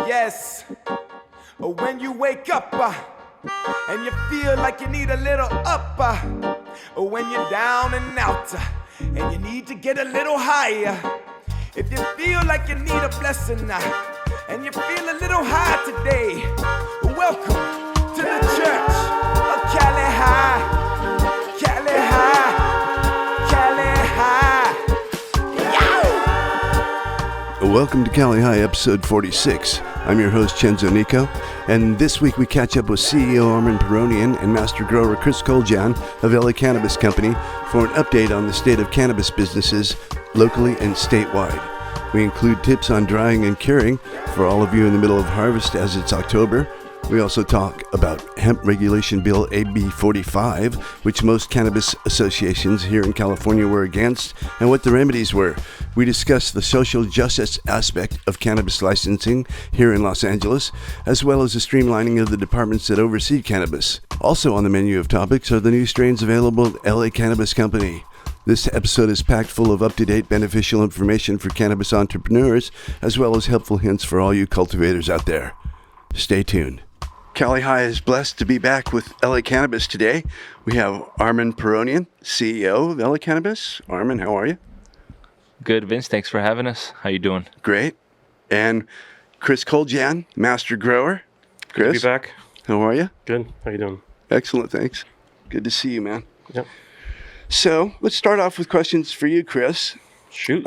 Yes. When you wake up and you feel like you need a little up, when you're down and out and you need to get a little higher. If you feel like you need a blessing and you feel a little high today, welcome to the church of Cali High. Cali High. Cali High. Yow! Welcome to Cali High, episode 46. I'm your host, Chenzo Nico, and this week we catch up with CEO Armen Paronyan and master grower Chris Koljan of LA Cannabis Company for an update on the state of cannabis businesses locally and statewide. We include tips on drying and curing for all of you in the middle of harvest as it's October. We also talk about Hemp Regulation Bill AB 45, which most cannabis associations here in California were against, and what the remedies were. We discuss the social justice aspect of cannabis licensing here in Los Angeles, as well as the streamlining of the departments that oversee cannabis. Also on the menu of topics are the new strains available at LA Cannabis Company. This episode is packed full of up-to-date beneficial information for cannabis entrepreneurs, as well as helpful hints for all you cultivators out there. Stay tuned. Cali High is blessed to be back with LA Cannabis today. We have Armen Paronyan, CEO of LA Cannabis. Armen, how are you? Good, Vince. Thanks for having us. How you doing? Great. And Chris Koljan, master grower. Chris, good to be back. How are you? Good. How you doing? Excellent, thanks. Good to see you, man. Yep. So let's start off with questions for you, Chris. Shoot.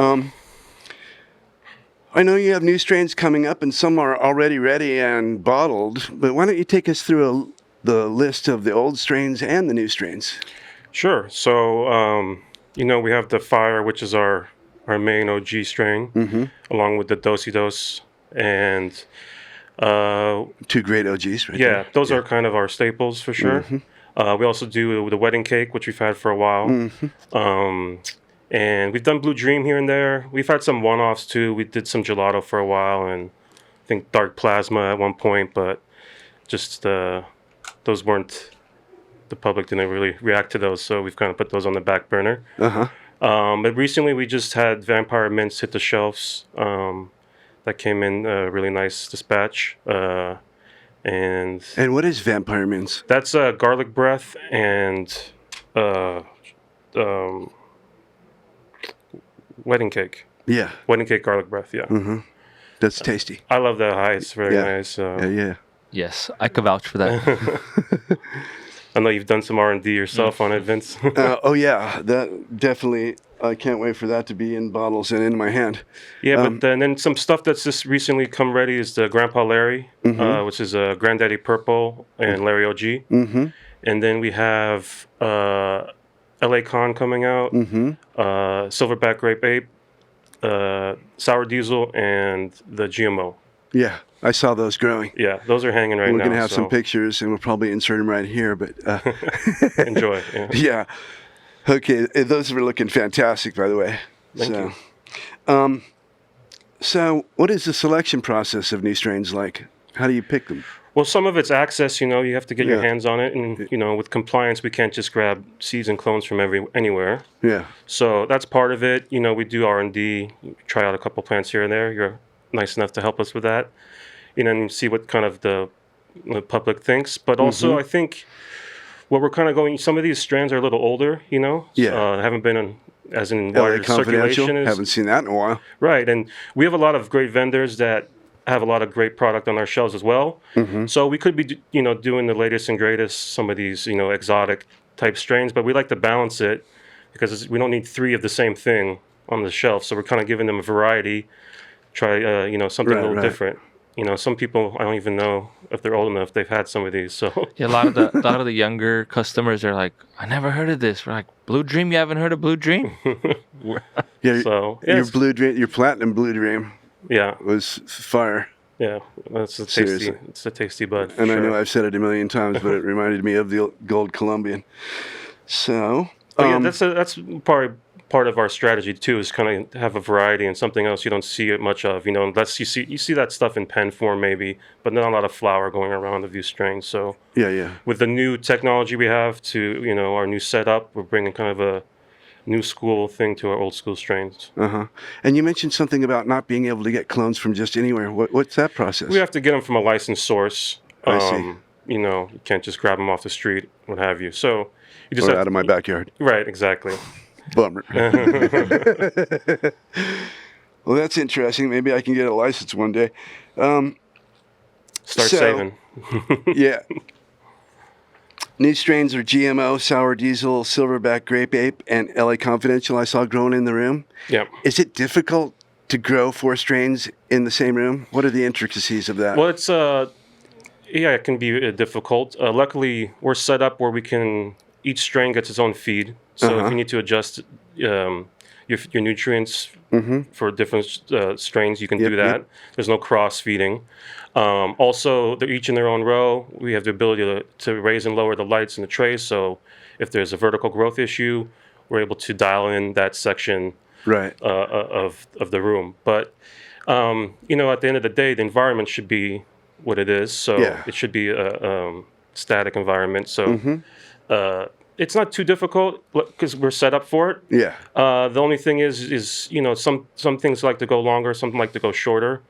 I know you have new strains coming up and some are already ready and bottled, but why don't you take us through the list of the old strains and the new strains? Sure. So, we have the Fire, which is our main OG strain, along with the Dosey and... two great OGs, right? Yeah, those are kind of our staples for sure. We also do the Wedding Cake, which we've had for a while. And we've done Blue Dream here and there. We've had some one-offs too. We did some gelato for a while, and I think Dark Plasma at one point, but just those weren't, the public didn't really react to those, so we've kind of put those on the back burner. But recently we just had Vampire Mints hit the shelves. That came in a really nice dispatch. And what is Vampire Mints? That's garlic breath and Wedding Cake. Yeah. Wedding Cake garlic breath, yeah. That's tasty. I love that high. It's very nice. Yeah. Yes, I can vouch for that. I know you've done some R&D yourself on it, Vince. Oh, yeah. That definitely, I can't wait for that to be in bottles and in my hand. Yeah, but then some stuff that's just recently come ready is the Grandpa Larry, which is a Granddaddy Purple and Larry OG. And then we have LA Con coming out, Silverback Grape Ape, Sour Diesel, and the GMO. Yeah, I saw those growing. Yeah, those are hanging right now. We're going to have some pictures, and we'll probably insert them right here. But enjoy. Yeah. Okay, those were looking fantastic, by the way. Thank you. So what is the selection process of new strains like? How do you pick them? Well, some of it's access, you have to get your hands on it. And, with compliance, we can't just grab seeds and clones from anywhere. Yeah. So that's part of it. We do R&D, try out a couple plants here and there. You're nice enough to help us with that. And see what kind of the public thinks. But also, I think what we're kind of going, some of these strands are a little older, haven't been as in wider circulation. Haven't seen that in a while. Right. And we have a lot of great vendors that have a lot of great product on our shelves as well. So we could be, doing the latest and greatest, some of these, exotic type strains, but we like to balance it because we don't need three of the same thing on the shelf. So we're kind of giving them a variety, try, something a little different. Some people, I don't even know if they're old enough, they've had some of these. So yeah, a lot of the younger customers are like, I never heard of this. We're like, Blue Dream, you haven't heard of Blue Dream? Your Blue Dream, your Platinum Blue Dream. Yeah, was fire. Yeah, that's a tasty. Seriously. It's a tasty bud. And I know I've said it a million times, but it reminded me of the Gold Colombian. So, that's part of our strategy too. Is kind of have a variety and something else you don't see it much of. Unless you see that stuff in pen form maybe, but not a lot of flower going around of these strains. So with the new technology we have to our new setup, we're bringing kind of new school thing to our old school strains. And you mentioned something about not being able to get clones from just anywhere. What's that process? We have to get them from a licensed source. I see. You know, you can't just grab them off the street, what have you. So you just or have out of my backyard. Right, exactly. Bummer. Well, that's interesting. Maybe I can get a license one day. Start saving. Yeah. New strains are GMO, Sour Diesel, Silverback Grape Ape, and LA Confidential I saw growing in the room. Yeah. Is it difficult to grow 4 strains in the same room? What are the intricacies of that? Well, it's it can be difficult. Luckily, we're set up where each strain gets its own feed. So if you need to adjust your nutrients for different strains, you can do that. Yep. There's no cross feeding. Also, they're each in their own row. We have the ability to raise and lower the lights in the trays. So if there's a vertical growth issue, we're able to dial in that section of the room. But you know, at the end of the day, the environment should be what it is. So it should be a static environment. So it's not too difficult because we're set up for it. Yeah. The only thing is you know, some things like to go longer, some like to go shorter.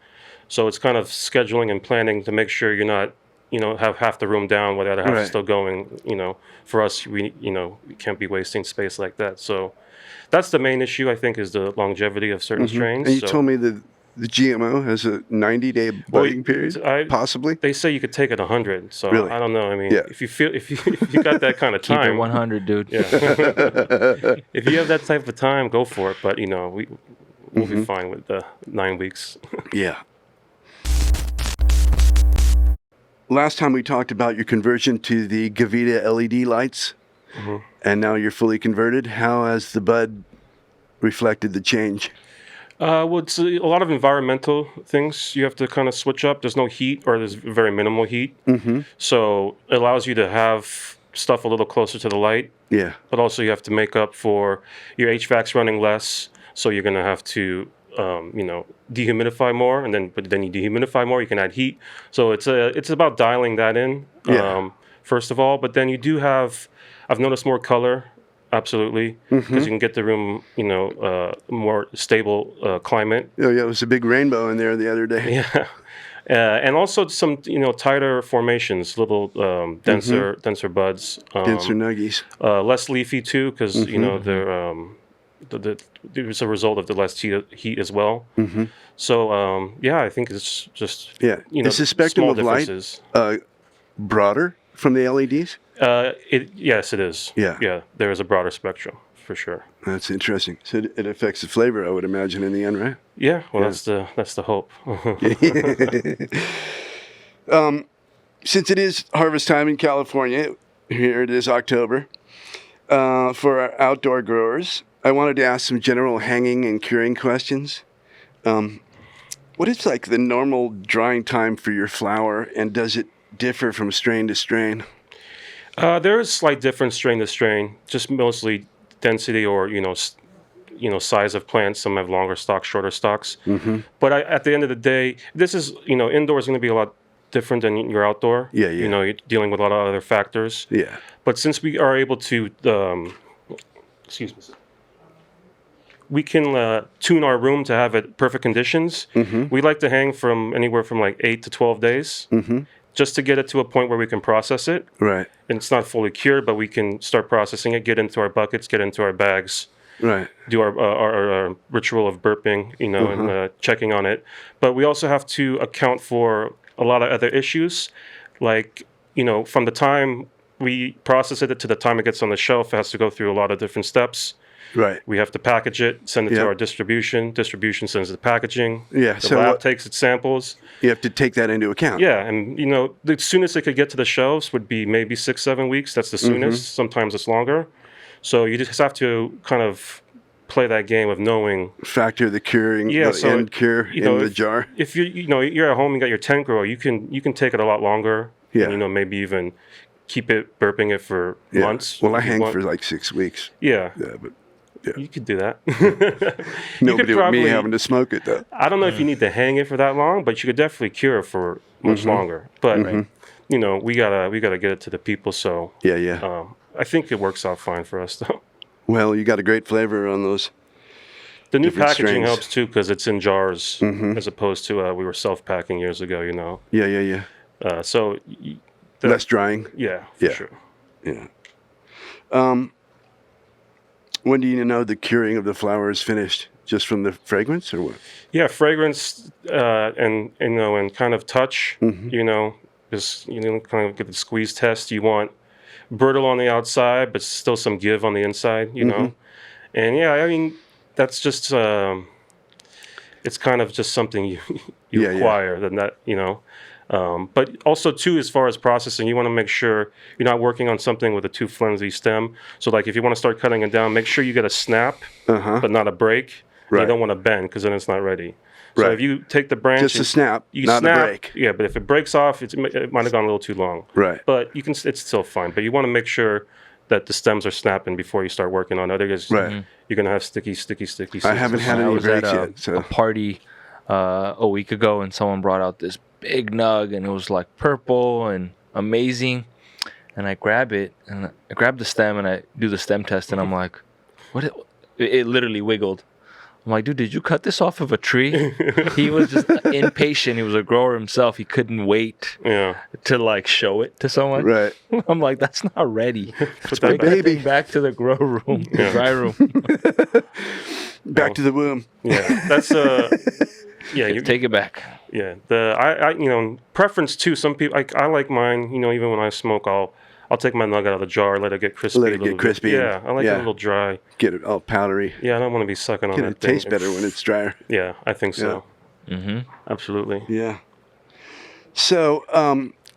So it's kind of scheduling and planning to make sure you're not, you know, have half the room down while the other half is still going. You know, for us, we can't be wasting space like that. So that's the main issue, I think, is the longevity of certain strains. And you told me that the GMO has a 90-day budding period, possibly? They say you could take it 100. So really? I don't know. I mean, if you got that kind of time. Keep it 100, dude. Yeah. If you have that type of time, go for it. But, you know, we'll be fine with the 9 weeks. Yeah. Last time we talked about your conversion to the Gavita LED lights, and now you're fully converted. How has the bud reflected the change? Well, it's a lot of environmental things you have to kind of switch up. There's no heat, or there's very minimal heat. So it allows you to have stuff a little closer to the light. Yeah. But also you have to make up for your HVAC's running less, so you're going to have to you know, dehumidify more, but then you dehumidify more, you can add heat. So it's about dialing that in, first of all. But then you do have, I've noticed more color, absolutely, because you can get the room, you know, more stable climate. Oh yeah, it was a big rainbow in there the other day. Yeah. And also some, you know, tighter formations, little denser buds. Denser nuggies. Less leafy too, because you know they're there's a result of the less heat as well. So yeah, I think it's just you know, is the spectrum of light broader from the LEDs? Yes, it is. Yeah, there is a broader spectrum for sure. That's interesting. So it affects the flavor, I would imagine, in the end, right? Yeah. Well, that's the hope. Since it is harvest time in California, here it is October, for our outdoor growers, I wanted to ask some general hanging and curing questions. What is like the normal drying time for your flower, and does it differ from strain to strain? There is slight difference strain to strain, just mostly density or you know size of plants. Some have longer stalks, shorter stalks. But at the end of the day, this is, you know, indoor is going to be a lot different than your outdoor. Yeah. You know, you're dealing with a lot of other factors. Yeah. But since we are able to, excuse me. We can tune our room to have it perfect conditions. We like to hang from anywhere from like 8 to 12 days, just to get it to a point where we can process it. Right. And it's not fully cured, but we can start processing it, get into our buckets, get into our bags. Right. Do our ritual of burping, you know, and checking on it. But we also have to account for a lot of other issues, like, you know, from the time we process it to the time it gets on the shelf, it has to go through a lot of different steps. Right. We have to package it, send it to our distribution. Distribution sends the packaging. Yeah. The lab takes its samples. You have to take that into account. Yeah, and you know, the soonest it could get to the shelves would be maybe 6-7 weeks. That's the soonest. Sometimes it's longer. So you just have to kind of play that game of knowing. Factor the curing, end cure in the jar. If you're at home and got your tent grower, you can take it a lot longer. Yeah. And, you know, maybe even keep it burping it for months. Well, I hang for like 6 weeks. Yeah. But. Yeah. You could do that. Nobody with me having to smoke it, though. I don't know if you need to hang it for that long, but you could definitely cure it for much longer. But you know, we gotta get it to the people. So I think it works out fine for us, though. Well, you got a great flavor on those. The new different packaging strains. helps too because it's in jars as opposed to we were self-packing years ago, you know. Yeah. So Less drying. Yeah, for sure. Yeah. When do you know the curing of the flower is finished? Just from the fragrance, or what? Yeah, fragrance and kind of touch. You know, just kind of get the squeeze test. You want brittle on the outside, but still some give on the inside. You know, and yeah, I mean that's just it's kind of just something you acquire. Than that, you know. But also, too, as far as processing, you want to make sure you're not working on something with a too flimsy stem. So, like, if you want to start cutting it down, make sure you get a snap, but not a break. Right. You don't want to bend because then it's not ready. So if you take the branch... Just a snap, not a break. Yeah, but if it breaks off, it might have gone a little too long. Right. But it's still fine. But you want to make sure that the stems are snapping before you start working on it. Otherwise, you're going to have sticky seeds. I haven't had any breaks yet. So. A party a week ago, and someone brought out this big nug, and it was like purple and amazing. And I grab it, and I grab the stem, and I do the stem test, and I'm like, what? It literally wiggled. I'm like, dude, did you cut this off of a tree? He was just impatient. He was a grower himself. He couldn't wait to like show it to someone. Right. I'm like, that's not ready. It's my baby. Back to the grow room, dry room. Back to the womb. Yeah, that's you take it back. Yeah, I preference too. Some people I like mine. Even when I smoke, I'll take my nug out of the jar, let it get crispy. Let it get crispy. Yeah, I like it a little dry. Get it all powdery. Yeah, I don't want to be sucking on that It thing. tastes better when it's drier. Yeah, I think so. Absolutely. Yeah. So,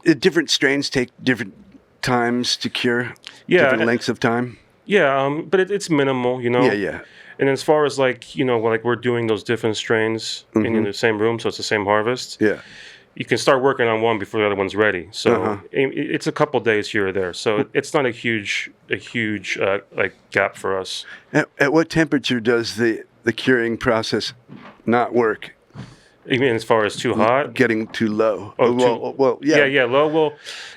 different strains take different times to cure. Yeah, different lengths of time. Yeah, but it's minimal. Yeah. And as far as like we're doing those different strains in the same room, so it's the same harvest. Yeah. You can start working on one before the other one's ready. So it's a couple days here or there. So it's not a huge like gap for us. At what temperature does the curing process not work? You mean as far as too hot? Getting too low. Well, yeah, low. Well,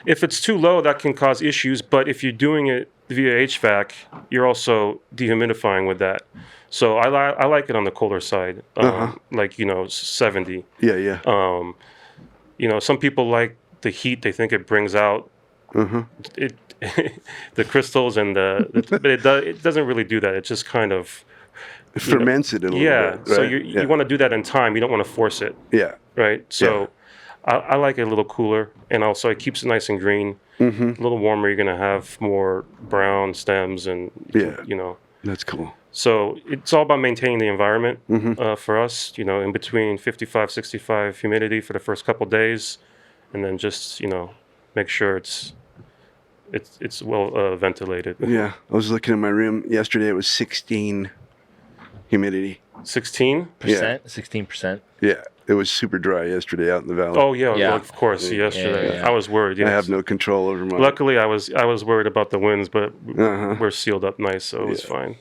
if it's too low, that can cause issues. But if you're doing it via HVAC, you're also dehumidifying with that. So I like it on the colder side, like 70. Yeah. Some people like the heat. They think it brings out the crystals but it doesn't really do that. It just kind of ferments it a little bit. Right? So you want to do that in time. You don't want to force it. Yeah. Right. So I like it a little cooler, and also it keeps it nice and green. A little warmer. You're gonna have more brown stems, and That's cool. So it's all about maintaining the environment for us, in between 55, 65 humidity for the first couple days, and then just, make sure it's well ventilated. Yeah. I was looking in my room yesterday. It was 16 humidity. 16%? 16%. Yeah. It was super dry yesterday out in the valley. Oh, yeah. Well, of course. Yesterday. Yeah. I was worried. Yes. I have no control over my... Luckily, I was worried about the winds, but we're sealed up nice, so it was fine.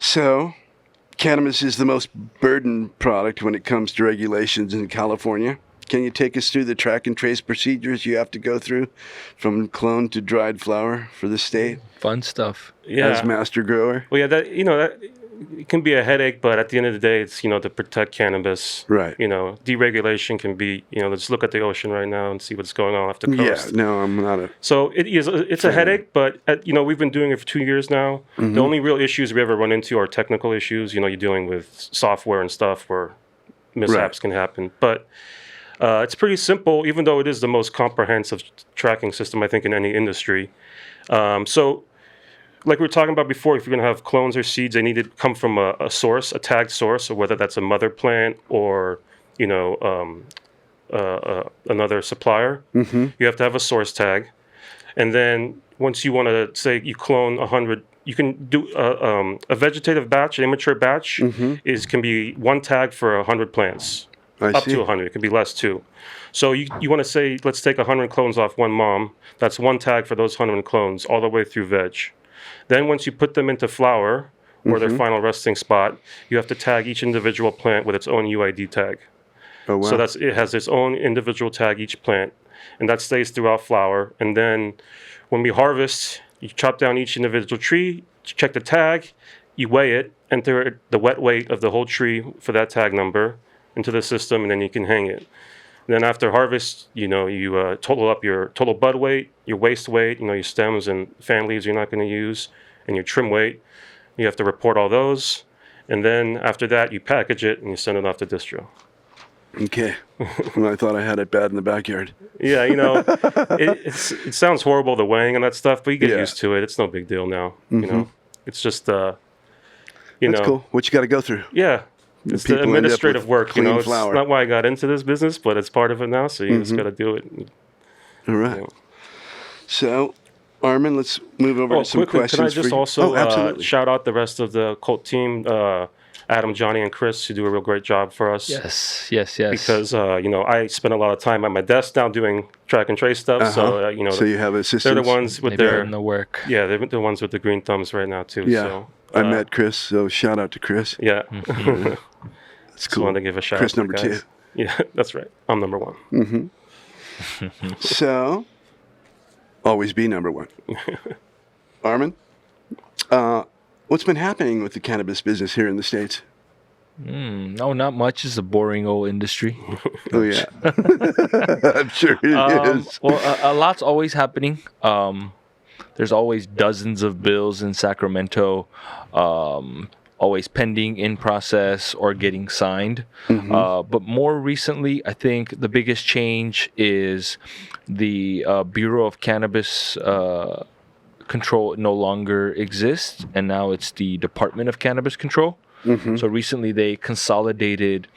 So, cannabis is the most burdened product when it comes to regulations in California. Can you take us through the track and trace procedures you have to go through from clone to dried flower for the state? Fun stuff. Yeah. As master grower? Well, yeah, that it can be a headache, but at the end of the day, it's, to protect cannabis. Right. Deregulation can be, let's look at the ocean right now and see what's going on off the coast. Yeah, no, I'm not a... So it's a headache, but, we've been doing it for 2 years now. The only real issues we ever run into are technical issues. You're dealing with software and stuff where mishaps can happen. But it's pretty simple, even though it is the most comprehensive tracking system, I think, in any industry. So... like we were talking about before, if you're going to have clones or seeds, they need to come from a source, a tagged source, or whether that's a mother plant or, another supplier. You have to have a source tag. And then once you want to say you clone 100, you can do a vegetative batch, an immature batch, can be one tag for 100 plants. Up to 100. It can be less too. So you want to say, let's take 100 clones off one mom. That's one tag for those 100 clones all the way through veg. Then once you put them into flower, or their final resting spot, you have to tag each individual plant with its own UID tag. Oh, wow. So it has its own individual tag, each plant, and that stays throughout flower. And then when we harvest, you chop down each individual tree, check the tag, you weigh it, enter the wet weight of the whole tree for that tag number into the system, and then you can hang it. And then after harvest, you total up your total bud weight, your waste weight, your stems and fan leaves you're not going to use, and your trim weight. You have to report all those. And then after that, you package it and you send it off to distro. Okay. Well, I thought I had it bad in the backyard. Yeah, it sounds horrible, the weighing and that stuff, but you get used to it. It's no big deal now. It's just, That's cool. What you got to go through. Yeah. It's the administrative work, It's not why I got into this business, but it's part of it now, so you just got to do it. All right. So, Armen, let's move over to some quickly, questions. Can I just also absolutely. shout out the rest of the cult team, Adam, Johnny, and Chris, who do a real great job for us. Yes. Because, I spend a lot of time at my desk now doing track and trace stuff. So, so you have assistants. They're the ones with in the work. Yeah, they're the ones with the green thumbs right now, too. Yeah. So, I met Chris, so shout out to Chris. Yeah. That's cool. Just wanted to give a shout Chris out to number the guys. 2. Yeah, that's right. I'm number 1. So, always be number 1. Armen, what's been happening with the cannabis business here in the States? No, not much. It's a boring old industry. Oh, yeah. I'm sure it is. Well, a lot's always happening. There's always dozens of bills in Sacramento, always pending, in process, or getting signed. But more recently, I think the biggest change is the Bureau of Cannabis Control no longer exists, and now it's the Department of Cannabis Control. So recently they consolidated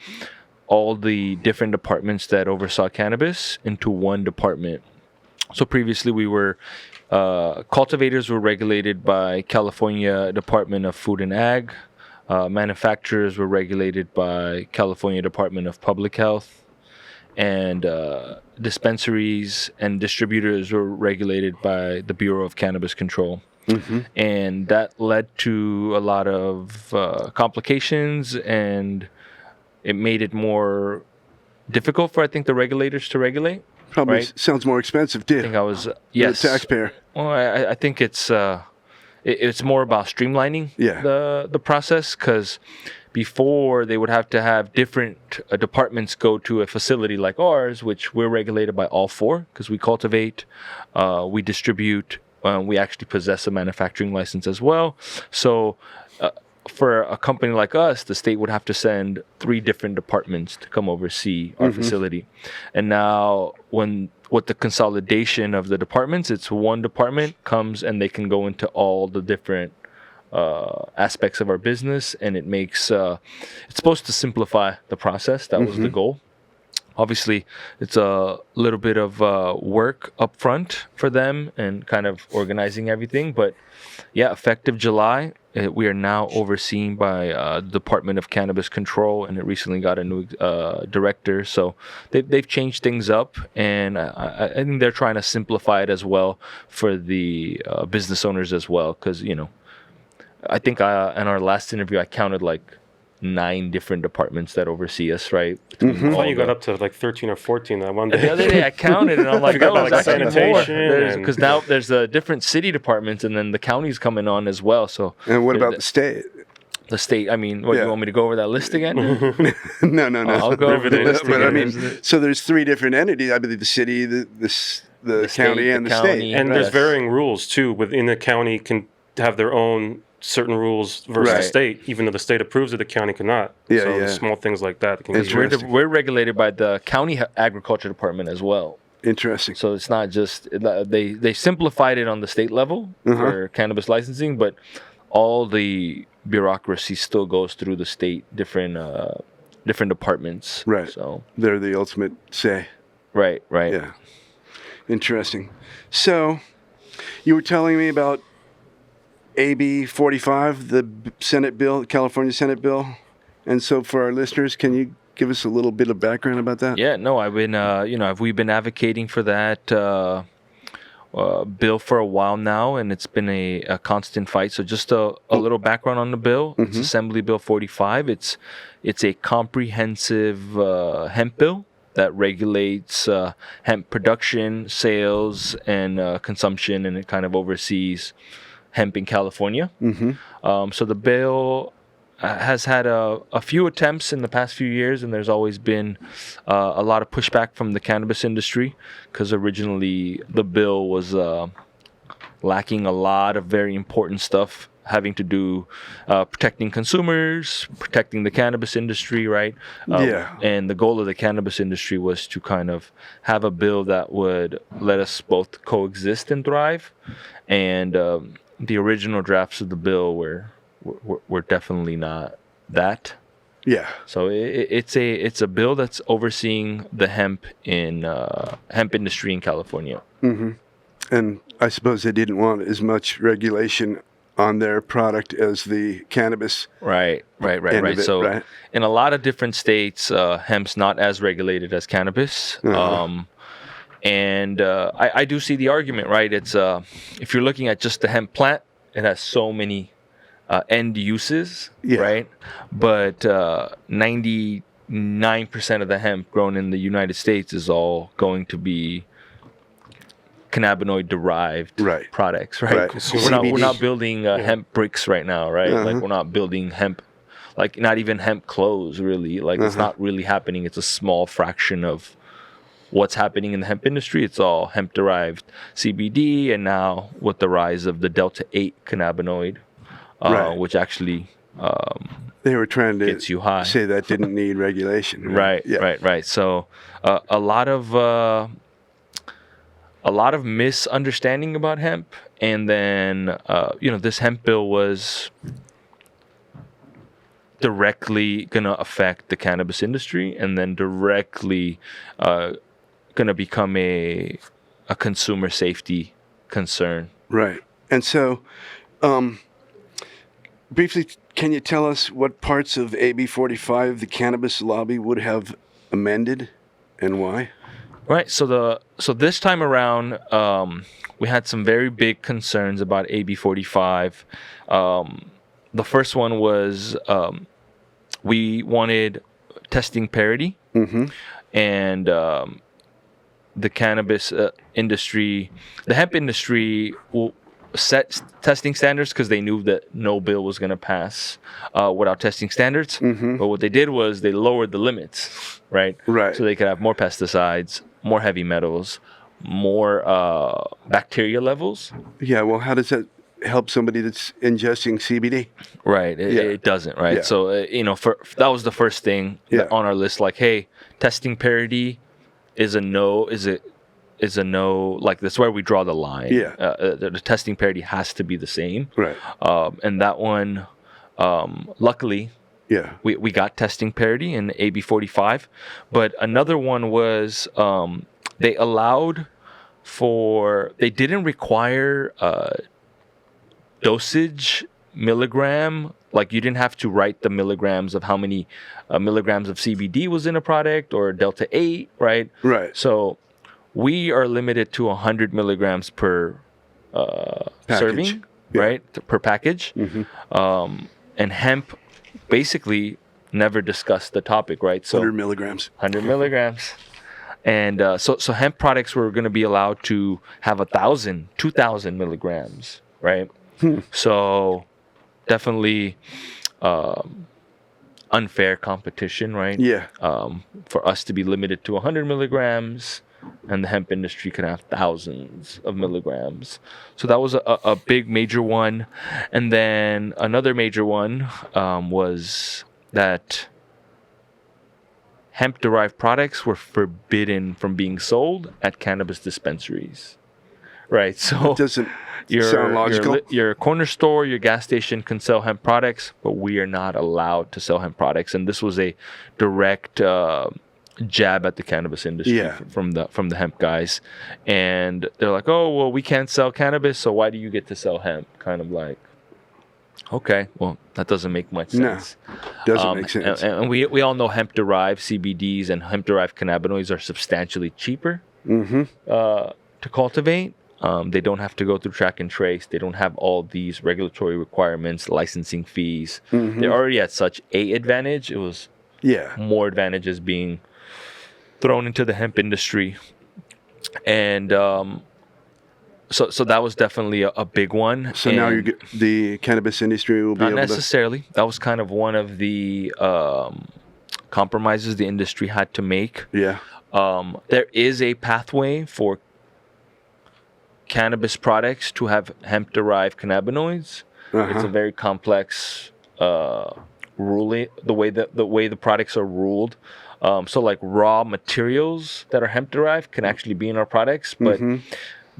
all the different departments that oversaw cannabis into one department. So previously we were cultivators were regulated by California Department of Food and Ag. Manufacturers were regulated by California Department of Public Health. And dispensaries and distributors were regulated by the Bureau of Cannabis Control. And that led to a lot of complications, and it made it more difficult for, I think, the regulators to regulate. Probably right? Sounds more expensive, too. I think I was, yes. The taxpayer. Well, I think it's more about streamlining the process, because before they would have to have different departments go to a facility like ours, which we're regulated by all 4, because we cultivate, we distribute, we actually possess a manufacturing license as well. So for a company like us, the state would have to send 3 different departments to come oversee our facility. And now with the consolidation of the departments, it's one department comes and they can go into all the different aspects of our business, and it makes it's supposed to simplify the process. That was the goal. Obviously, it's a little bit of work up front for them and kind of organizing everything. But yeah, effective July, we are now overseen by the Department of Cannabis Control, and it recently got a new director. So they've changed things up, and I think they're trying to simplify it as well for the business owners as well. Because, I think in our last interview, I counted like 9 different departments that oversee us, right? I thought you got up to like 13 or 14 that one day. The other day I counted, and I'm like, oh, like there's actually sanitation, because now there's different city departments, and then the county's coming on as well. So, and what about the state? The state, I mean, what, you want me to go over that list again? No. I'll go over the list but again. I mean, so there's 3 different entities. I believe the city, the county, and the state. And there's varying rules too. Within the county can have their own certain rules versus the state. Even though the state approves it, the county cannot. So small things like that. We're regulated by the county agriculture department as well. Interesting. So it's not just they simplified it on the state level for cannabis licensing, but all the bureaucracy still goes through the state, different departments. Right. So they're the ultimate say. Right. Yeah. Interesting. So you were telling me about AB 45, the Senate bill, California Senate bill. And so for our listeners, can you give us a little bit of background about that? Yeah, no, I've been, we've been advocating for that bill for a while now, and it's been a constant fight. So just a little background on the bill. It's Assembly Bill 45. It's a comprehensive hemp bill that regulates hemp production, sales, and consumption, and it kind of oversees hemp in California. So the bill has had a few attempts in the past few years, and there's always been a lot of pushback from the cannabis industry, because originally the bill was lacking a lot of very important stuff having to do protecting consumers, protecting the cannabis industry, right? And the goal of the cannabis industry was to kind of have a bill that would let us both coexist and thrive. And the original drafts of the bill were definitely not that. Yeah. So it's a bill that's overseeing the hemp industry in California. And I suppose they didn't want as much regulation on their product as the cannabis. Right. So in a lot of different states, hemp's not as regulated as cannabis. And I do see the argument, right? It's if you're looking at just the hemp plant, it has so many end uses, right? But 99% of the hemp grown in the United States is all going to be cannabinoid derived products, right? We're not building hemp bricks right now, right? Like we're not building hemp, like not even hemp clothes, really. Like it's not really happening. It's a small fraction of what's happening in the hemp industry. It's all hemp derived CBD, and now with the rise of the Delta 8 cannabinoid, which actually they were trying to gets you high. Say that didn't need regulation. Right. So a lot of misunderstanding about hemp, and then this hemp bill was directly gonna affect the cannabis industry, and then directly gonna become a consumer safety concern. Right. And so, briefly, can you tell us what parts of AB 45 the cannabis lobby would have amended, and why? Right. So this time around, we had some very big concerns about AB 45. The first one was we wanted testing parity, and the cannabis industry, the hemp industry, will set testing standards because they knew that no bill was going to pass without testing standards. But what they did was they lowered the limits, right? So they could have more pesticides, more heavy metals, more bacteria levels. Yeah, well, how does that help somebody that's ingesting CBD? Right, it doesn't, right? Yeah. So, that was the first thing on our list. Like, hey, testing parity is a no, like that's where we draw the line. The testing parity has to be the same. Right. And that one, luckily, we got testing parity in AB 45. But another one was they didn't require dosage milligram. Like you didn't have to write the milligrams of how many milligrams of CBD was in a product or Delta 8, right? Right. So we are limited to 100 milligrams per serving, right? Per package. And hemp basically never discussed the topic, right? So 100 milligrams. 100 milligrams. And so hemp products were going to be allowed to have 1,000, 2,000 milligrams, right? So definitely unfair competition, right? For us to be limited to 100 milligrams, and the hemp industry could have thousands of milligrams. So that was a big major one. And then another major one was that hemp-derived products were forbidden from being sold at cannabis dispensaries. Right, so doesn't sound logical. Your corner store, your gas station can sell hemp products, but we are not allowed to sell hemp products. And this was a direct jab at the cannabis industry from the hemp guys. And they're like, oh, well, we can't sell cannabis, so why do you get to sell hemp? Kind of like, okay, well, that doesn't make much sense. No, doesn't make sense. And we all know hemp-derived CBDs and hemp-derived cannabinoids are substantially cheaper to cultivate. They don't have to go through track and trace. They don't have all these regulatory requirements, licensing fees. They're already at such a advantage. It was more advantages being thrown into the hemp industry. And So that was definitely a big one. So now the cannabis industry will be not able necessarily. That was kind of one of the compromises the industry had to make. Yeah. There is a pathway for cannabis products to have hemp-derived cannabinoids. It's a very complex ruling. The way the products are ruled. So like raw materials that are hemp-derived can actually be in our products, but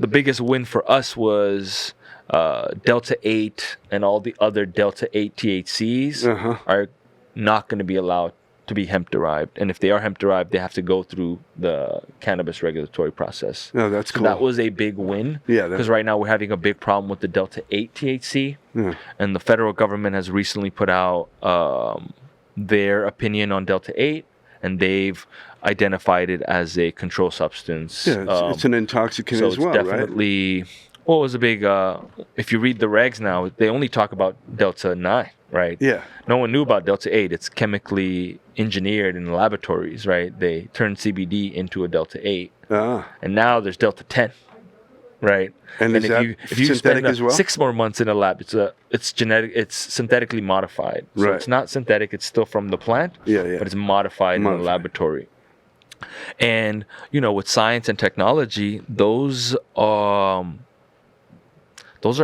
the biggest win for us was Delta 8 and all the other Delta 8 THCs are not going to be allowed to be hemp-derived. And if they are hemp-derived, they have to go through the cannabis regulatory process. Oh, that's cool. So that was a big win. Yeah. Because right now we're having a big problem with the Delta 8 THC. Yeah. And the federal government has recently put out their opinion on Delta 8. And they've identified it as a control substance. Yeah, it's an intoxicant as well, definitely, right? Well, it was a big, if you read the regs now, they only talk about Delta 9, right? Yeah. No one knew about Delta 8. It's chemically engineered in laboratories, right? They turned CBD into a Delta 8. And now there's Delta 10, right? And if you spend as well? 6 more months in a lab, it's genetic, it's synthetically modified. So it's not synthetic, it's still from the plant, but it's modified in the laboratory. And, with science and technology, those are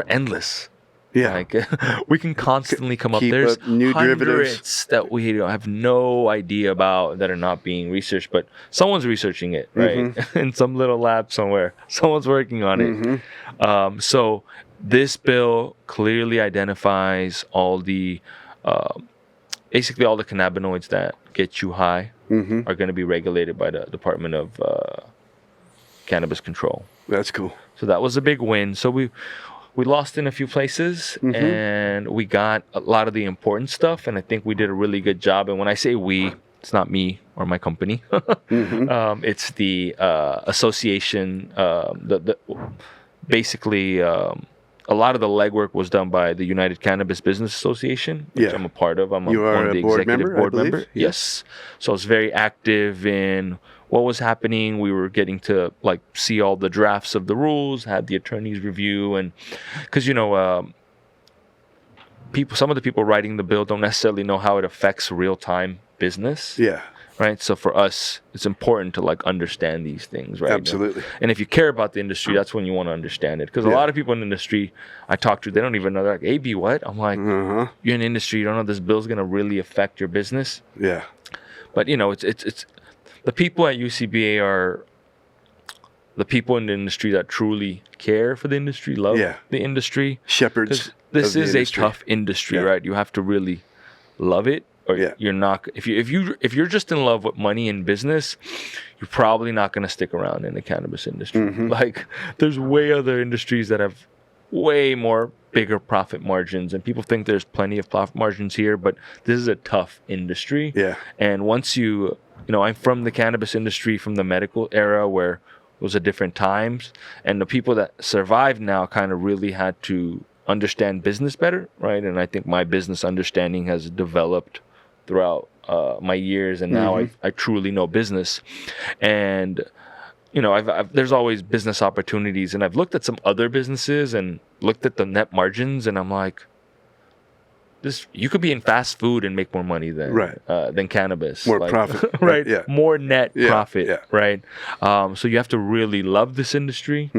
endless. Yeah. Like, we can constantly come up. There's new hundreds derivatives that we have no idea about that are not being researched, but someone's researching it, right? In some little lab somewhere. Someone's working on it. So this bill clearly identifies all the, basically all the cannabinoids that get you high are going to be regulated by the Department of Cannabis Control. That's cool. So that was a big win. So we lost in a few places and we got a lot of the important stuff. And I think we did a really good job. And when I say we, it's not me or my company. It's the association. Basically, a lot of the legwork was done by the United Cannabis Business Association, which I'm a part of. I'm one of the executive board member. Yes. So I was very active in what was happening. We were getting to see all the drafts of the rules, had the attorneys review, and because some of the people writing the bill don't necessarily know how it affects real-time business. Yeah. Right. So for us, it's important to understand these things, right? Absolutely. And if you care about the industry, that's when you want to understand it. Because a lot of people in the industry I talk to, they don't even know. They're like, AB, what? I'm like, you're in the industry, you don't know this bill's going to really affect your business. Yeah. But it's the people at UCBA are the people in the industry that truly care for the industry, love the industry. Shepherds. This is a tough industry, right? You have to really love it. Or you're not. If you're just in love with money and business, you're probably not going to stick around in the cannabis industry. There's way other industries that have way more bigger profit margins, and people think there's plenty of profit margins here, but this is a tough industry. Yeah. And once I'm from the cannabis industry, from the medical era where it was at different times, and the people that survived now kind of really had to understand business better, right? And I think my business understanding has developed throughout my years, and now I truly know business. And there's always business opportunities, and I've looked at some other businesses and looked at the net margins, and I'm like, you could be in fast food and make more money than cannabis. More profit, right? Yeah. More net profit, right? So you have to really love this industry,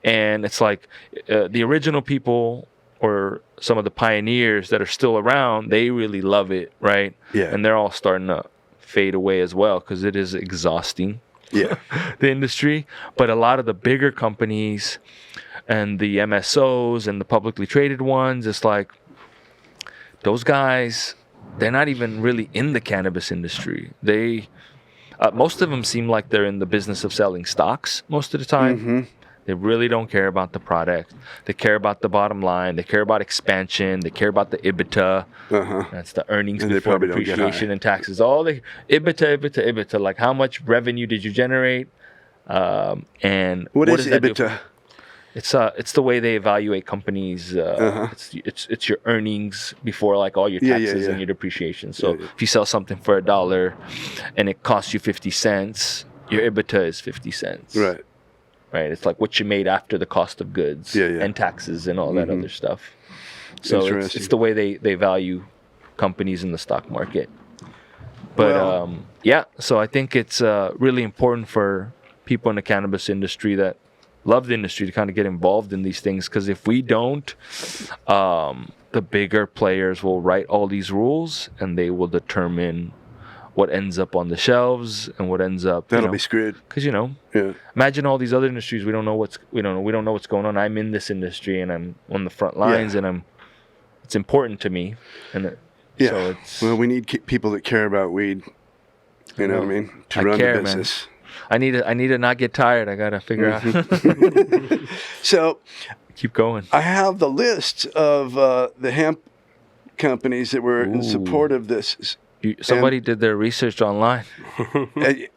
and it's like the original people or some of the pioneers that are still around, they really love it, right? Yeah. And they're all starting to fade away as well because it is exhausting. Yeah. The industry. But a lot of the bigger companies and the MSOs and the publicly traded ones, it's like those guys, they're not even really in the cannabis industry. Most of them seem like they're in the business of selling stocks most of the time. They really don't care about the product. They care about the bottom line. They care about expansion. They care about the EBITDA. That's the earnings before depreciation and taxes. All the EBITDA. Like how much revenue did you generate? And what is EBITDA? It's the way they evaluate companies. It's your earnings before all your taxes and your depreciation. So if you sell something for $1 and it costs you 50 cents, your EBITDA is 50 cents. Right. right? It's like what you made after the cost of goods and taxes and all that other stuff. So it's the way they value companies in the stock market. But so I think it's really important for people in the cannabis industry that love the industry to kind of get involved in these things, because if we don't, the bigger players will write all these rules and they will determine what ends up on the shelves and what ends up. That'll be screwed. Because imagine all these other industries. We don't know what's going on. I'm in this industry and I'm on the front lines and it's important to me. And so well, we need people that care about weed. You know what I mean? To run the business. Man. I need to not get tired. I gotta figure out. So, keep going. I have the list of the hemp companies that were in support of this. Somebody did their research online.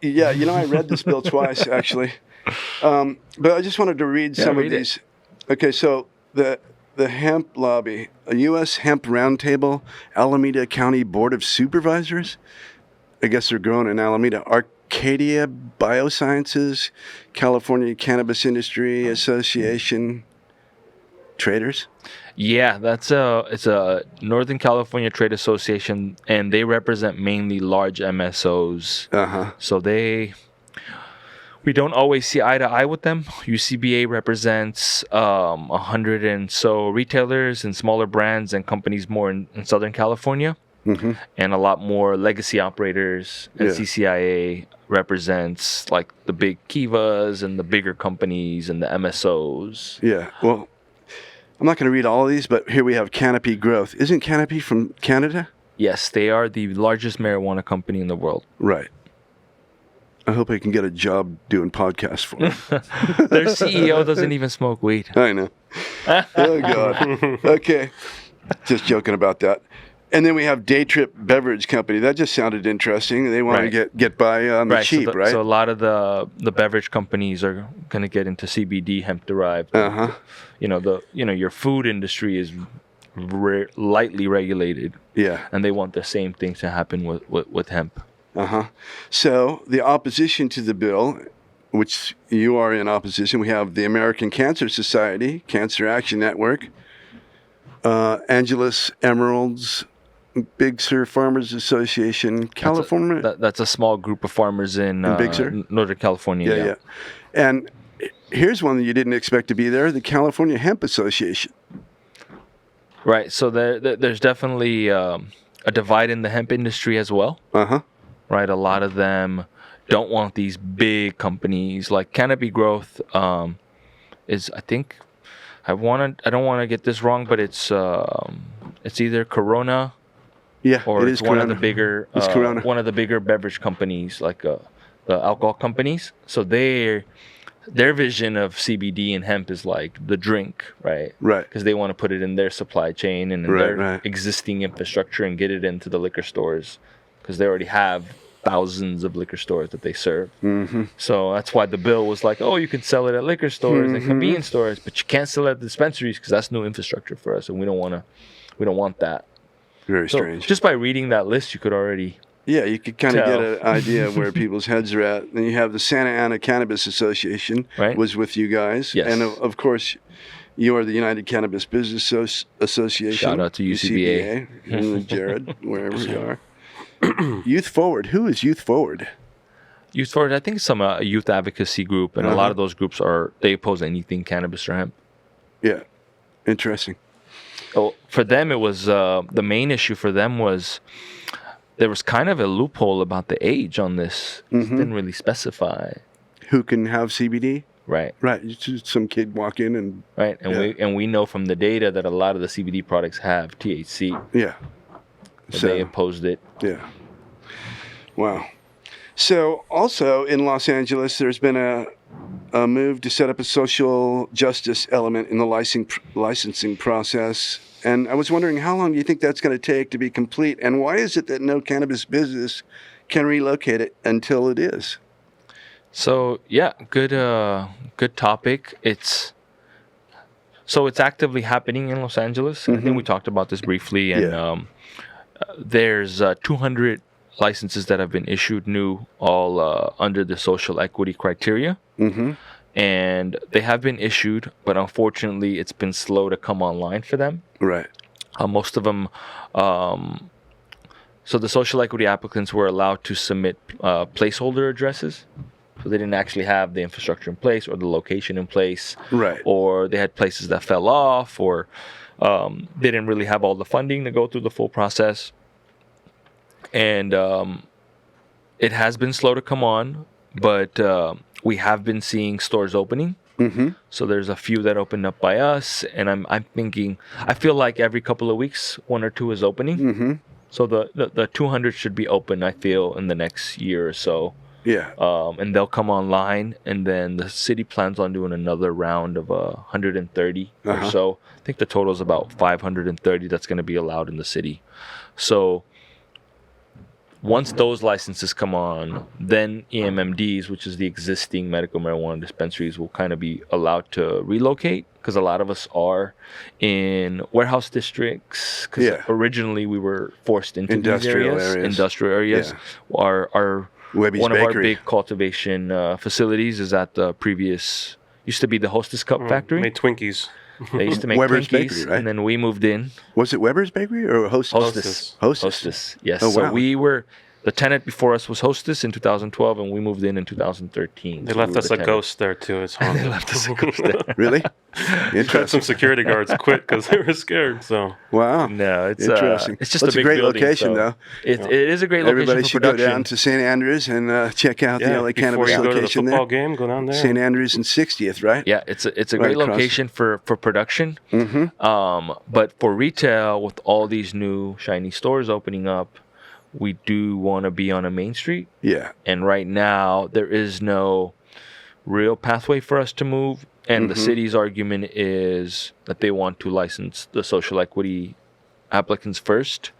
Yeah, I read this bill twice actually, but I just wanted to read some of these. Okay, so the hemp lobby, a U.S. Hemp Roundtable, Alameda County Board of Supervisors. I guess they're growing in Alameda. Arcadia Biosciences, California Cannabis Industry Association, traders. Yeah, it's a Northern California Trade Association, and they represent mainly large MSOs. So we don't always see eye to eye with them. UCBA represents 100 and so retailers and smaller brands and companies more in Southern California, and a lot more legacy operators. And CCIA represents like the big Kivas and the bigger companies and the MSOs. Yeah, well, I'm not going to read all of these, but here we have Canopy Growth. Isn't Canopy from Canada? Yes, they are the largest marijuana company in the world. Right. I hope I can get a job doing podcasts for them. Their CEO doesn't even smoke weed. I know. Oh, God. Okay. Just joking about that. And then we have Day Trip Beverage Company. That just sounded interesting. They want to get by on the cheap, right? So a lot of the beverage companies are going to get into CBD, hemp derived. Your food industry is lightly regulated. Yeah. And they want the same thing to happen with hemp. So the opposition to the bill, which you are in opposition, we have the American Cancer Society, Cancer Action Network, Angeles Emeralds, Big Sur Farmers Association, California. That's a small group of farmers in Big Sur? Northern California. Yeah. And here's one that you didn't expect to be there, the California Hemp Association. Right. So there's definitely a divide in the hemp industry as well. Right. A lot of them don't want these big companies like Canopy Growth. Is I think I don't want to get this wrong, but it's either Corona. Yeah, or it's one Corona. of the bigger one of the bigger beverage companies, like the alcohol companies. So their vision of CBD and hemp is like the drink, right? Right. Because they want to put it in their supply chain and in their existing infrastructure and get it into the liquor stores, because they already have thousands of liquor stores that they serve. So that's why the bill was like, oh, you can sell it at liquor stores and convenience stores, but you can't sell it at dispensaries because that's new infrastructure for us, and we don't want that. Very strange. Just by reading that list, you could already you could kind of get an idea of where people's heads are at. Then you have the Santa Ana Cannabis Association, was with you guys. Yes. And of course, you are the United Cannabis Business Association. Shout out to UCBA. And Jared, wherever you are. Youth Forward. Who is Youth Forward? Youth Forward, I think some youth advocacy group, and a lot of those groups they oppose anything cannabis or hemp. Yeah. Interesting. Well, for them, it was the main issue for them was there was kind of a loophole about the age on this. It didn't really specify who can have CBD. Right. Just some kid walk in and we know from the data that a lot of the CBD products have THC. Yeah. So they opposed it. Yeah. Wow. So also in Los Angeles, there's been a move to set up a social justice element in the licensing process. And I was wondering, how long do you think that's going to take to be complete? And why is it that no cannabis business can relocate it until it is? So, yeah, good topic. It's actively happening in Los Angeles. I think we talked about this briefly. And there's 200 licenses that have been issued new, all under the social equity criteria. and they have been issued, but unfortunately, it's been slow to come online for them. Right. Most of them, so the social equity applicants were allowed to submit placeholder addresses. So they didn't actually have the infrastructure in place or the location in place. Right. Or they had places that fell off, or they didn't really have all the funding to go through the full process. And it has been slow to come on, but we have been seeing stores opening. Mm-hmm. So there's a few that opened up by us, and I'm thinking, I feel like every couple of weeks, 1 or 2 is opening. Mm-hmm. So the 200 should be open, I feel, in the next year or so. Yeah. And they'll come online, and then the city plans on doing another round of 130 or so. I think the total is about 530 that's going to be allowed in the city. So once those licenses come on, then EMMDs, which is the existing medical marijuana dispensaries, will kind of be allowed to relocate, because a lot of us are in warehouse districts. Because originally we were forced into industrial these areas. Industrial areas. Yeah. Our Webby's one Bakery. of our big cultivation facilities is at the previous, used to be the Hostess Cup factory. Made Twinkies. They used to make Weber's Twinkies, Bakery, right? and then we moved in. Was it Weber's Bakery or Hostess. Hostess. Yes. Oh, wow. So we were, the tenant before us was Hostess in 2012, and we moved in 2013. They So left we were us the a tenant. ghost there too. It's haunted. They left us a ghost there. Really? Had some Interesting. security guards quit because they were scared. So Wow. No, it's Interesting. it's just Well, it's a big great building, location, so though. It is a great location Everybody for should production. go down to St. Andrews and check out the LA before Cannabis you go to the location football there. game, go down there. St. Andrews and 60th, right? Yeah, it's a Right great across. location for production. Mm-hmm. But for retail, with all these new shiny stores opening up, we do want to be on a main street. Yeah. And right now, there is no real pathway for us to move. And the city's argument is that they want to license the social equity applicants first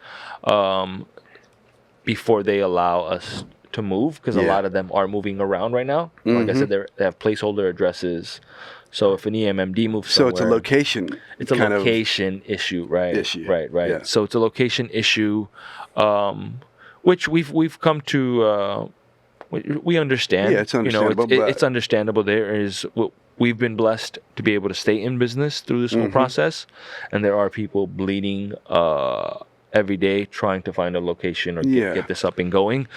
before they allow us to move, because a lot of them are moving around right now. Like I said, they have placeholder addresses. So if an EMMD moves So somewhere, it's a location. it's a kind of location issue, right? issue. Right. Yeah. So it's a location issue, which we've come to. We understand. Yeah, it's understandable, You know, but- it's understandable. We've been blessed to be able to stay in business through this whole process, and there are people bleeding every day trying to find a location or get this up and going.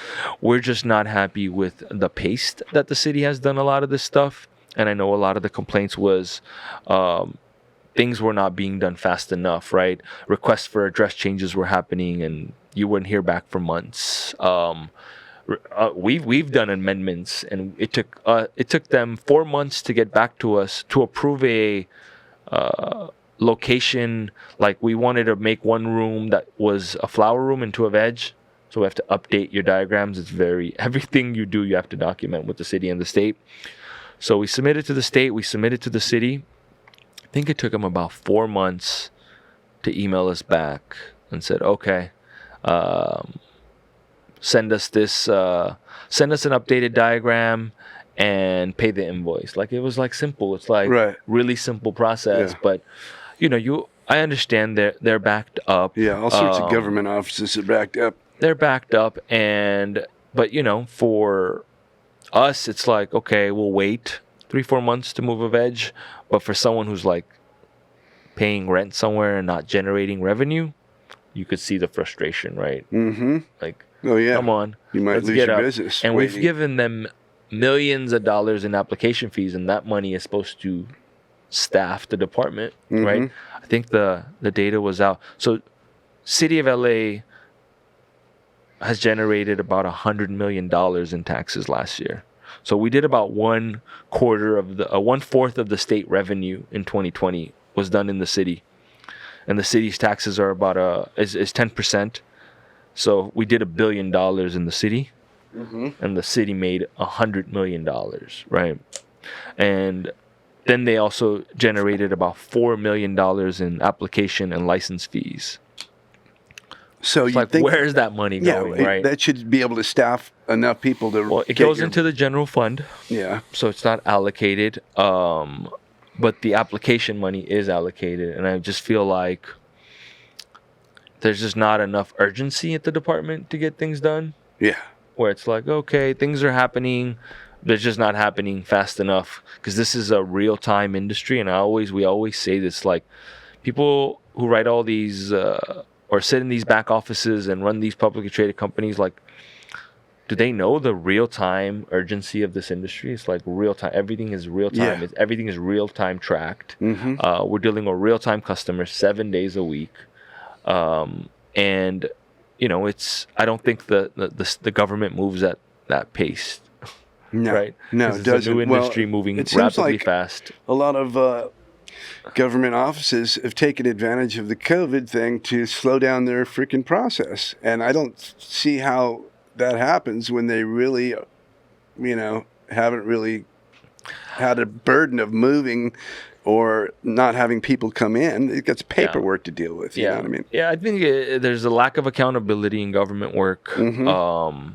We're just not happy with the pace that the city has done a lot of this stuff. And I know a lot of the complaints was things were not being done fast enough, right? Requests for address changes were happening, and you wouldn't hear back for months. We've done amendments, and it took them 4 months to get back to us to approve a location. Like, we wanted to make one room that was a flower room into a veg. So we have to update your diagrams. Everything you do, you have to document with the city and the state. So we submitted to the state, we submitted to the city. I think it took them about 4 months to email us back and said, okay, send us an updated diagram and pay the invoice. Like, it was like simple. It's like really simple process. Yeah. But I understand they're backed up. Yeah, all sorts of government offices are backed up. They're backed up, but for us, it's like, okay, we'll wait 3-4 months to move a veg. But for someone who's like paying rent somewhere and not generating revenue, you could see the frustration, right? Mm-hmm. Like, oh yeah, come on, you might let's lose get your up. business. And waiting. we've given them millions of dollars in application fees, and that money is supposed to staff the department, right? I think the data was out. So City of LA has generated about $100 million in taxes last year. So we did about 1/4 of the state revenue in 2020 was done in the city, and the city's taxes are about is 10%. So we did $1 billion in the city, and the city made $100 million, right? And then they also generated about $4 million in application and license fees. So It's you like, think, where's that money going, right? That should be able to staff enough people to. Well, it get goes your- into the general fund, Yeah. so it's not allocated. But the application money is allocated, and I just feel like there's just not enough urgency at the department to get things done. Yeah. Where it's like, okay, things are happening. they're just not happening fast enough, because this is a real-time industry. And we always say this, like, people who write all these or sit in these back offices and run these publicly traded companies, like, do they know the real-time urgency of this industry? It's like real-time. Everything is real-time. Yeah. Everything is real-time tracked. Mm-hmm. We're dealing with real-time customers 7 days a week. And, you know, I don't think the government moves at that pace. No, right? No, it it doesn't. doesn't. A new industry Well, moving it seems rapidly like fast. A lot of government offices have taken advantage of the COVID thing to slow down their freaking process. And I don't see how that happens when they really, you know, haven't really had a burden of moving or not having people come in. It gets paperwork to deal with. You know what I mean? Yeah, I think there's a lack of accountability in government work. Mm-hmm.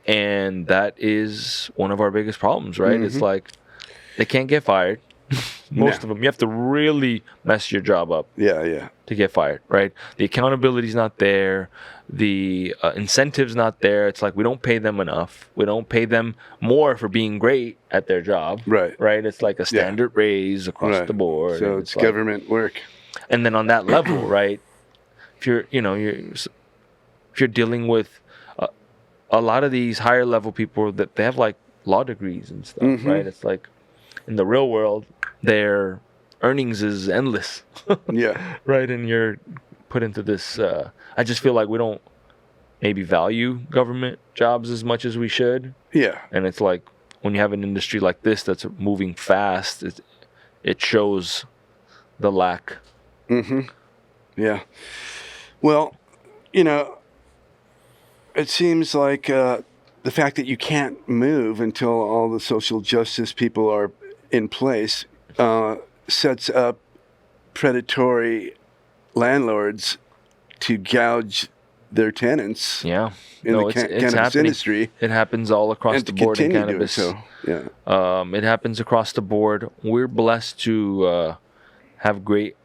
And that is one of our biggest problems, right? Mm-hmm. It's like they can't get fired. Most of them. You have to really mess your job up Yeah. to get fired, right? The accountability's not there. The incentive's not there. It's like we don't pay them enough. We don't pay them more for being great at their job. Right. Right? It's like a standard raise across the board. So it's government work. And then on that level, right? If you're dealing with a lot of these higher level people that they have like law degrees and stuff, right? It's like in the real world, their earnings is endless. Yeah. Right. And you're put into this. I just feel like we don't maybe value government jobs as much as we should. Yeah. And it's like when you have an industry like this that's moving fast, it shows the lack. Mm-hmm. Yeah. Well, you know, it seems like the fact that you can't move until all the social justice people are in place sets up predatory landlords to gouge their tenants. Yeah. In the cannabis happening. industry. It happens all across the board in cannabis. So. Yeah. It happens across the board. We're blessed to have great.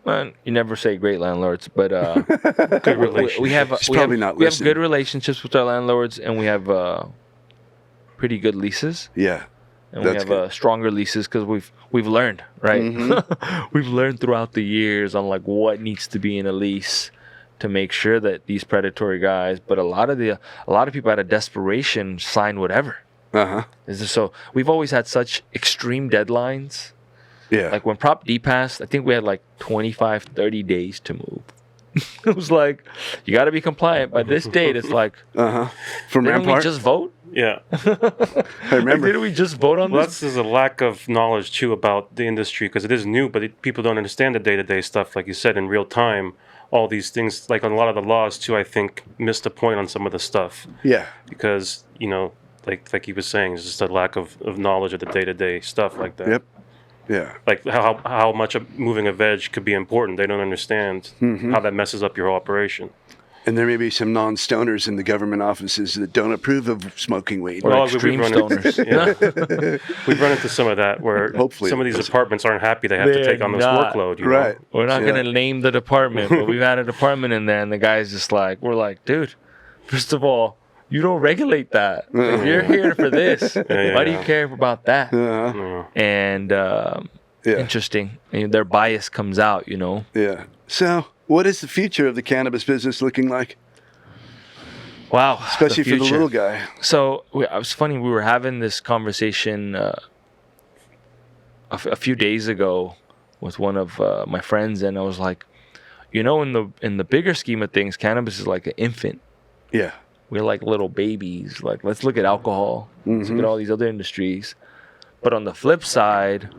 Well, you never say great landlords, but good relationships. we have listening. good relationships with our landlords, and we have pretty good leases. Yeah. And we have stronger leases because we've learned, right? Mm-hmm. We've learned throughout the years on like what needs to be in a lease to make sure that these predatory guys, but a lot of people out of desperation sign whatever. So we've always had such extreme deadlines. Yeah. Like when Prop D passed, I think we had like 25, 30 days to move. It was like, you got to be compliant by this date. It's like, From didn't Rampart? we just vote? Yeah. I remember. Like, didn't we just vote on this? There's a lack of knowledge too about the industry because it is new, but people don't understand the day-to-day stuff. Like you said, in real time, all these things, like on a lot of the laws too, I think missed the point on some of the stuff. Yeah. Because, you know, like he was saying, it's just a lack of knowledge of the day-to-day stuff like that. Yep. Yeah. Like how much moving a veg could be important. They don't understand how that messes up your whole operation. And there may be some non-stoners in the government offices that don't approve of smoking weed. Or extreme stoners. We've run into some of that where Hopefully some of these departments aren't happy they have to take on this workload. You know? Right. We're not going to name the department, but we've had a department in there, and the guy's just like, we're like, dude, first of all, you don't regulate that. If you're here for this, why do you care about that? And interesting. And their bias comes out, you know? Yeah. So, what is the future of the cannabis business looking like? Wow. Especially for the little guy. So, it was funny. We were having this conversation a few days ago with one of my friends, and I was like, you know, in the bigger scheme of things, cannabis is like an infant. Yeah. We're like little babies. Like, let's look at alcohol. Let's look at all these other industries. But on the flip side,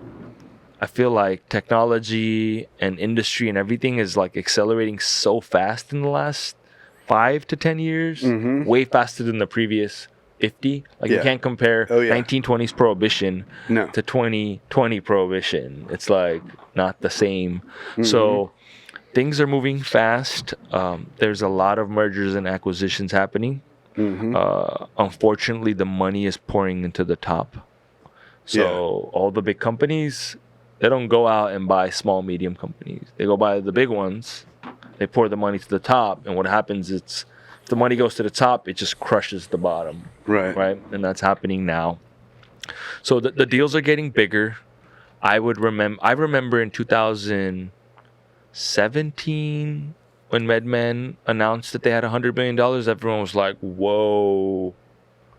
I feel like technology and industry and everything is like accelerating so fast in the last 5 to 10 years, way faster than the previous 50. Like you can't compare 1920s prohibition to 2020 prohibition. It's like not the same. So things are moving fast. There's a lot of mergers and acquisitions happening. Unfortunately, the money is pouring into the top. So all the big companies, they don't go out and buy small, medium companies. They go buy the big ones. They pour the money to the top. And what happens is the money goes to the top, it just crushes the bottom. Right. And that's happening now. So the deals are getting bigger. I remember in 2017 when MedMen announced that they had $100 million, everyone was like, whoa,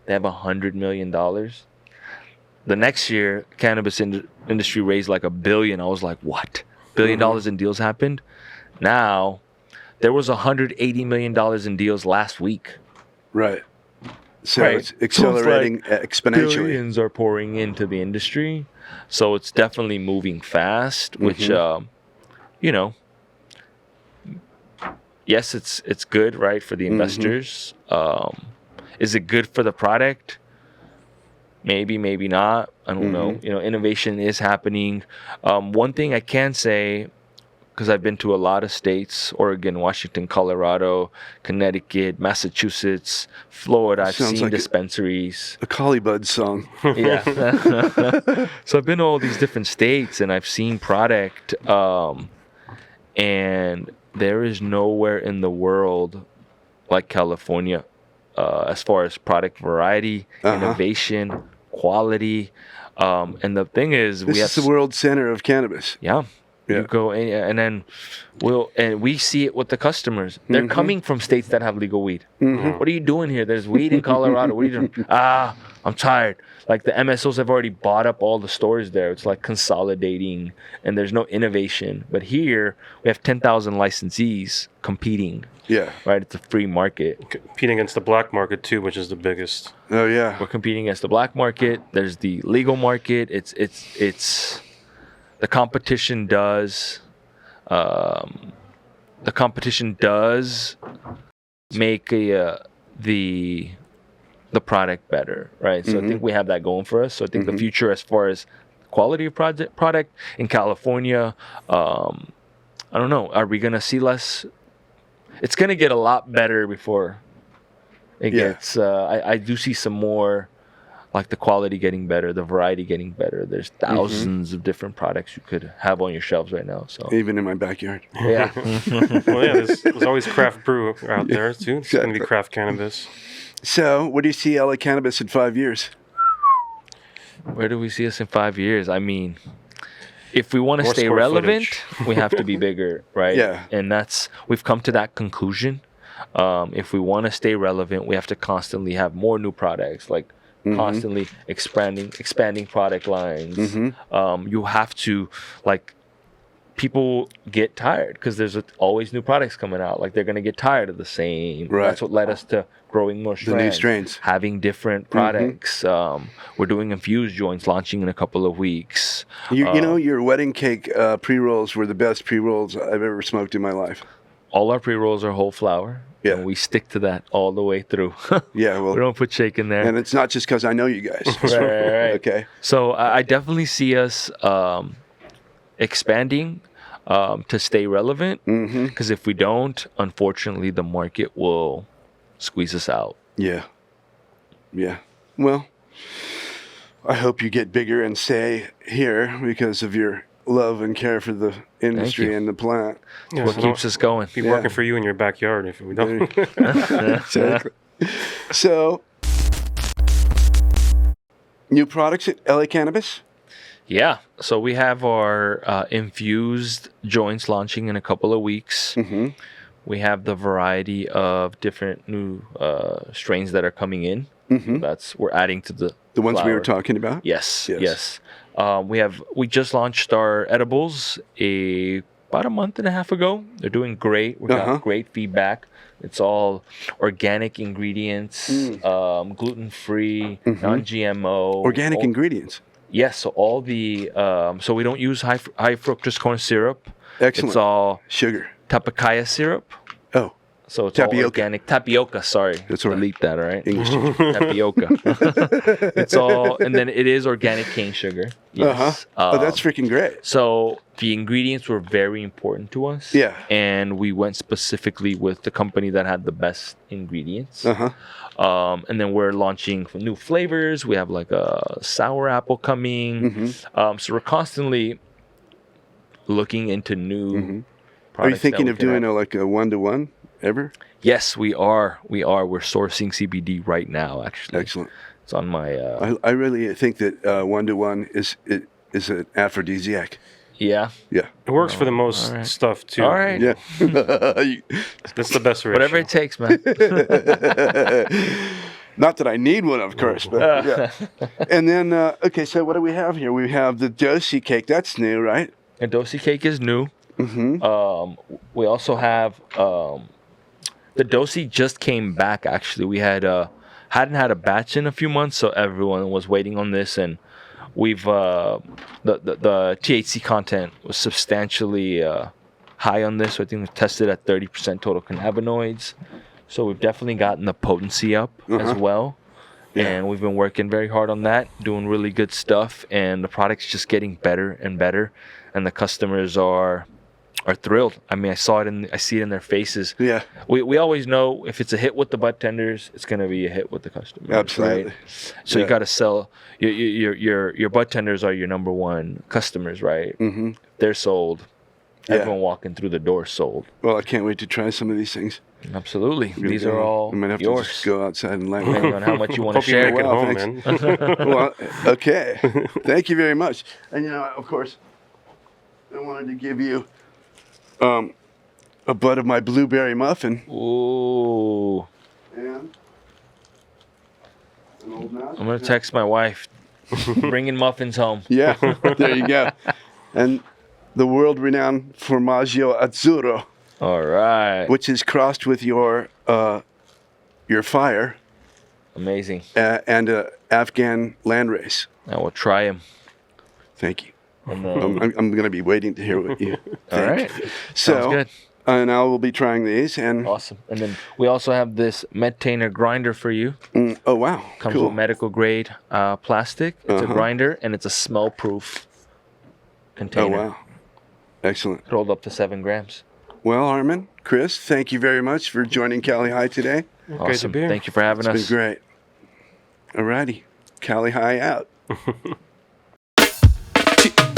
they have $100 million. The next year, cannabis industry raised like $1 billion. I was like, what? $1 billion in deals happened? Now, there was $180 million in deals last week. Right. So it's accelerating exponentially. Billions are pouring into the industry. So it's definitely moving fast, which, yes, it's good, right, for the investors. Is it good for the product? Maybe, maybe not. I don't know. Innovation is happening. One thing I can say, because I've been to a lot of states, Oregon, Washington, Colorado, Connecticut, Massachusetts, Florida. I've seen like dispensaries. A Cali Bud song. Yeah. So I've been to all these different states, and I've seen product, and there is nowhere in the world like California as far as product variety, innovation, quality. And the thing is, this is the world center of cannabis. Yeah. You go in, and then we see it with the customers. They're coming from states that have legal weed. What are you doing here? There's weed in Colorado. What are you doing? I'm tired. Like the MSOs have already bought up all the stores there. It's like consolidating, and there's no innovation. But here we have 10,000 licensees competing. Yeah. Right. It's a free market. Competing against the black market too, which is the biggest. Oh yeah. We're competing against the black market. There's the legal market. It's the competition does make the product better, right? So I think we have that going for us. So I think the future, as far as quality of product in California, I don't know. Are we gonna see less? It's gonna get a lot better before it gets. I do see some more. Like the quality getting better, the variety getting better. There's thousands of different products you could have on your shelves right now. So even in my backyard. Yeah. Well, yeah. There's always craft brew out there too. It's going to be craft cannabis. So, what do you see LA Cannabis in 5 years? Where do we see us in 5 years? I mean, if we want to stay relevant, we have to be bigger, right? Yeah. And we've come to that conclusion. If we want to stay relevant, we have to constantly have more new products, like constantly expanding product lines. You have to, like, people get tired because there's always new products coming out. Like, they're going to get tired of the same. Right. That's what led us to growing more strands. The new strains. Having different products. We're doing infused joints launching in a couple of weeks. You know, your wedding cake pre-rolls were the best pre-rolls I've ever smoked in my life. All our pre-rolls are whole flower. Yeah. And we stick to that all the way through. Yeah, well, we don't put shake in there. And it's not just because I know you guys. Right. Okay. So I definitely see us expanding to stay relevant. Because if we don't, unfortunately, the market will squeeze us out. Yeah. Yeah. Well, I hope you get bigger and stay here because of your love and care for the industry and the plant. Yeah, what keeps us going. Be working for you in your backyard if we don't. Exactly. So, new products at LA Cannabis? Yeah. So we have our infused joints launching in a couple of weeks. We have the variety of different new strains that are coming in. We're adding to the ones flower. we were talking about. Yes. We just launched our edibles about a month and a half ago. They're doing great. We got great feedback. It's all organic ingredients, gluten-free, non-GMO. Organic ingredients. Yes. So all the so we don't use high fructose corn syrup. Excellent. It's all sugar. Tapioca syrup. Oh. So it's all organic tapioca. Sorry, that's all right. Delete that. All right, English tapioca. It's all, and then it is organic cane sugar. Yes. Oh, that's freaking great. So the ingredients were very important to us. Yeah. And we went specifically with the company that had the best ingredients. And then we're launching new flavors. We have like a sour apple coming. So we're constantly looking into new. Are you thinking of doing like a 1-to-1? ever? Yes, we are. We're sourcing CBD right now, actually. Excellent. It's on my... I really think that 1-to-1 is an aphrodisiac. Yeah. Yeah. It works for the most stuff, too. All right. Yeah. That's the best ratio. Whatever it takes, man. Not that I need one, of course, but yeah. And then, okay, so what do we have here? We have the dosi cake. That's new, right? The dosi cake is new. Mm-hmm. We also have the dosi just came back. Actually, we hadn't had a batch in a few months, so everyone was waiting on this, and we've the THC content was substantially high on this. So I think we tested at 30% total cannabinoids. So we've definitely gotten the potency up as well. Yeah. And we've been working very hard on that, doing really good stuff, and the product's just getting better and better, and the customers are thrilled. I mean, I see it in their faces. Yeah. We always know if it's a hit with the bud tenders, it's going to be a hit with the customers. Absolutely. Right? So you got to sell. Your bud tenders are your number one customers, right? Mm-hmm. They're sold. Everyone walking through the door sold. Well, I can't wait to try some of these things. Absolutely. These are all I might have yours. to just go outside and light Depending on how much you want to Hope you share. make it home, thanks. man. Well, okay. Thank you very much. And, of course, I wanted to give you a bud of my blueberry muffin. Ooh. And an old mouse. I'm going to text my wife. Bringing muffins home. Yeah, there you go. And the world-renowned Formaggio Azzurro. All right. Which is crossed with your fire. Amazing. And a Afghan landrace. I will try them. Thank you. And I'm going to be waiting to hear what you think. All right. So, sounds good. And I will be trying these. And awesome. And then we also have this Medtainer grinder for you. Oh, wow. Comes cool. with medical grade plastic. It's a grinder, and it's a smell-proof container. Oh, wow. Excellent. It rolled up to 7 grams. Well, Armen, Chris, thank you very much for joining Cali High today. Awesome. Thank you for having us. It's been great. All righty. Cali High out.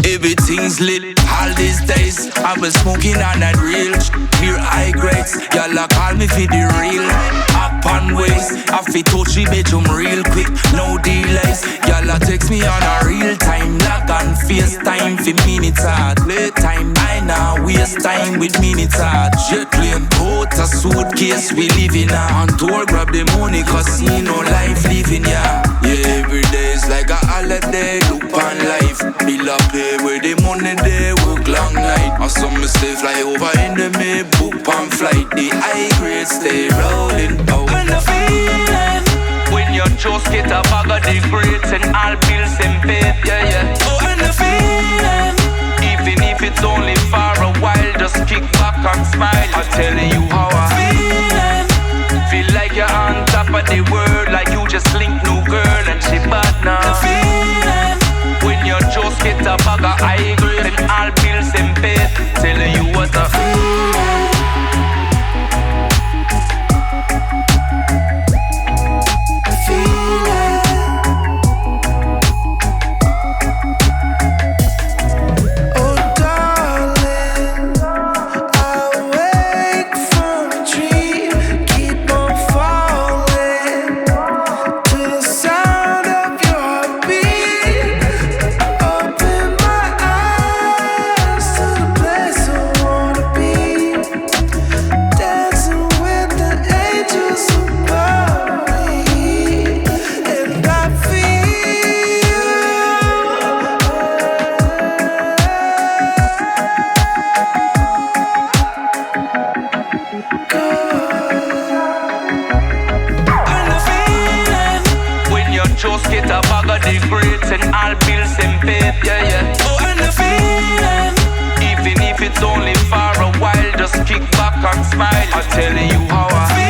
Everything's lit all these days. I've been smoking on that real pure high grades. Y'all call me for the real up on ways. I fit touch the bedroom real quick, no delays. Y'all text me on a real time, log on FaceTime for minutes hard. Playtime, I now waste time with minutes hard. Jet plane, boat, a suitcase we live in. On tour, grab the money, cause see no life living, yeah. Yeah, every day is like a holiday. Look on life, bill up pay where the money there, work long night. Or some stay fly over in the May, book on flight. The high grade stay rolling out. When the feeling, when you just get a bag of the grades and all bills and paid, yeah, yeah. oh, when the feeling, Even if it's only for a while, just kick back and smile. I'm telling you how I feel like you're on top of the world, like you just linked new girl and she bad now. When you just get a bag of high grade and all bills and paid, telling you what I feel. Just get a bag of the grades and all bills and paid, yeah, yeah. oh, and the feeling, Even if it's only for a while, just kick back and smile. I'm telling you how I feel.